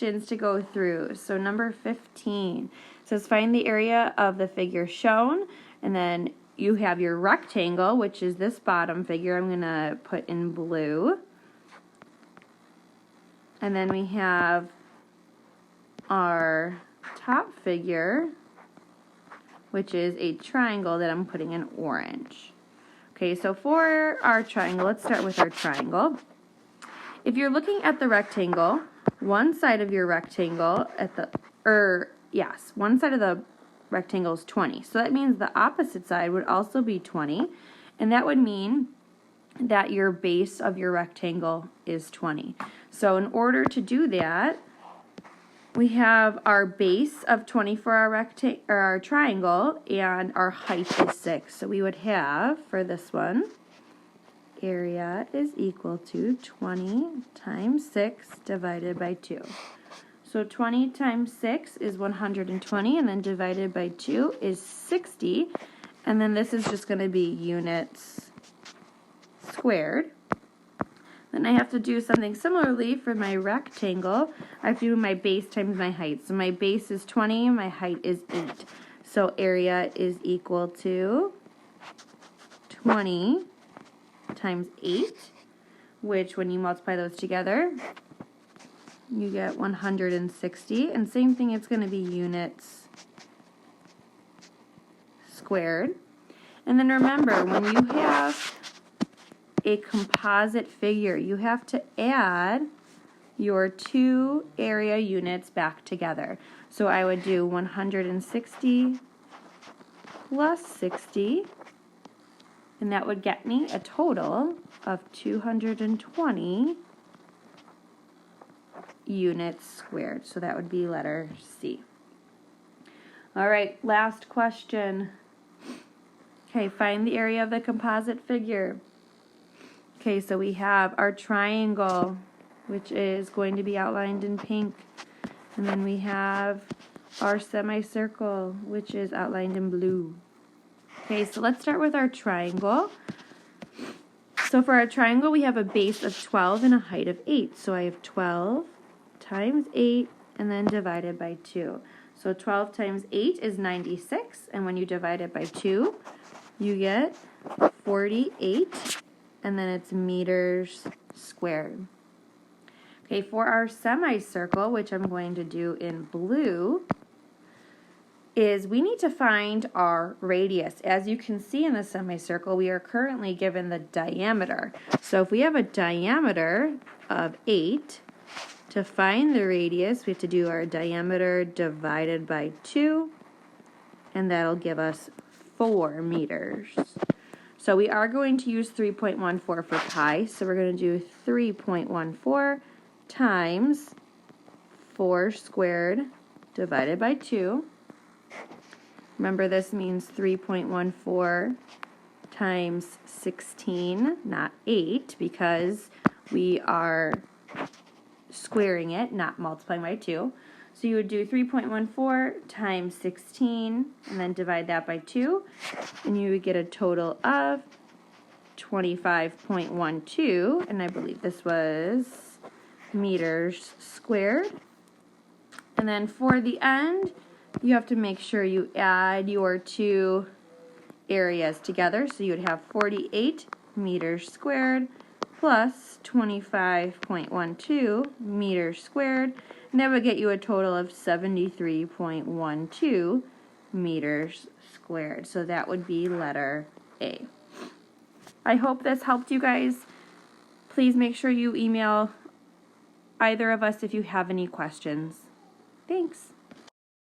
questions to go through. So number 15 says find the area of the figure shown, and then you have your rectangle, which is this bottom figure I'm going to put in blue. And then we have our top figure, which is a triangle that I'm putting in orange. Okay, so for our triangle, let's start with our triangle. If you're looking at the rectangle, one side of your rectangle one side of the rectangle is 20. So that means the opposite side would also be 20, and that would mean that your base of your rectangle is 20. So in order to do that, we have our base of 20 for our triangle, and our height is 6. So we would have, for this one, area is equal to 20 times 6 divided by 2. So 20 times 6 is 120, and then divided by 2 is 60. And then this is just going to be units squared. Then I have to do something similarly for my rectangle. I have to do my base times my height. So my base is 20, my height is 8. So area is equal to 20 times 8, which when you multiply those together, you get 160. And same thing, it's going to be units squared. And then remember, when you have a composite figure, you have to add your two area units back together. So I would do 160 plus 60, and that would get me a total of 220 units squared. So that would be letter C. All right, last question. Okay, find the area of the composite figure. Okay, so we have our triangle, which is going to be outlined in pink. And then we have our semicircle, which is outlined in blue. Okay, so let's start with our triangle. So for our triangle, we have a base of 12 and a height of 8. So I have 12 times 8 and then divided by 2. So 12 times 8 is 96, and when you divide it by 2, you get 48, and then it's meters squared. Okay, for our semicircle, which I'm going to do in blue, is we need to find our radius. As you can see in the semicircle, we are currently given the diameter. So if we have a diameter of 8, to find the radius, we have to do our diameter divided by 2, and that'll give us 4 meters. So we are going to use 3.14 for pi, so we're going to do 3.14 times 4 squared divided by 2. Remember, this means 3.14 times 16, not 8, because we are squaring it, not multiplying by 2. So you would do 3.14 times 16, and then divide that by 2, and you would get a total of 25.12, and I believe this was meters squared. And then for the end, you have to make sure you add your two areas together. So you would have 48 meters squared plus 25.12 meters squared, and that would get you a total of 73.12 meters squared. So that would be letter A. I hope this helped you guys. Please make sure you email either of us if you have any questions. Thanks.